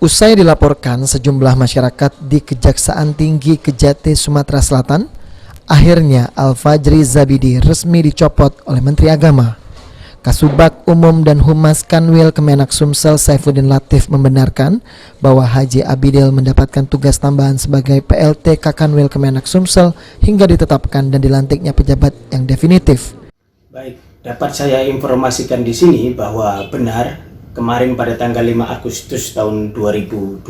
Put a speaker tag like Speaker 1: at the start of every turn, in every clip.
Speaker 1: Usai dilaporkan sejumlah masyarakat di Kejaksaan Tinggi Kejati, Sumatera Selatan, akhirnya Al-Fajri Zabidi resmi dicopot oleh Menteri Agama. Kasubag Umum dan Humas Kanwil Kemenak Sumsel Saifuddin Latif membenarkan bahwa Haji Abidil mendapatkan tugas tambahan sebagai PLT Kakanwil Kemenak Sumsel hingga ditetapkan dan dilantiknya pejabat yang definitif.
Speaker 2: Baik, dapat saya informasikan di sini bahwa benar kemarin pada tanggal 5 Agustus tahun 2020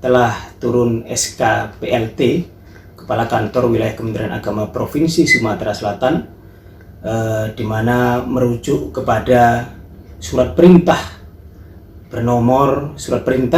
Speaker 2: telah turun SK PLT Kepala Kantor Wilayah Kementerian Agama Provinsi Sumatera Selatan, di mana merujuk kepada surat perintah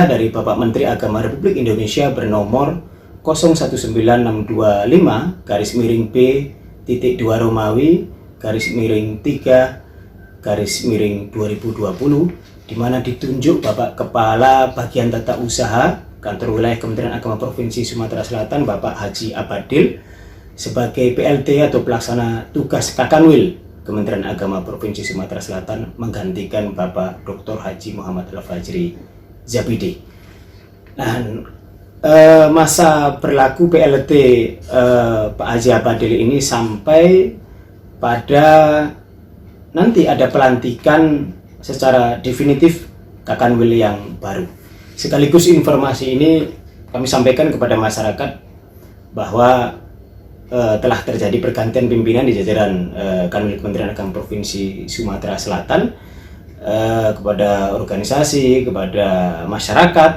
Speaker 2: dari Bapak Menteri Agama Republik Indonesia bernomor 019625/B-2 Romawi /3/2020, di mana ditunjuk Bapak Kepala Bagian Tata Usaha Kantor Wilayah Kementerian Agama Provinsi Sumatera Selatan, Bapak Haji Abadil, sebagai PLT atau pelaksana tugas Kakanwil Kementerian Agama Provinsi Sumatera Selatan, menggantikan Bapak Dr. Haji Muhammad Al-Fajri Zabidi. Nah, masa berlaku PLT Pak Haji Abadil ini sampai pada nanti ada pelantikan secara definitif Kakanwil yang baru. Sekaligus informasi ini kami sampaikan kepada masyarakat bahwa telah terjadi pergantian pimpinan di jajaran Kanwil Kementerian Agama Provinsi Sumatera Selatan, kepada organisasi, kepada masyarakat,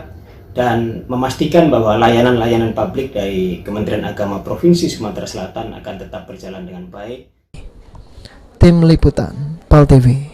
Speaker 2: dan memastikan bahwa layanan-layanan publik dari Kementerian Agama Provinsi Sumatera Selatan akan tetap berjalan dengan baik.
Speaker 1: Tim Liputan, PAL TV.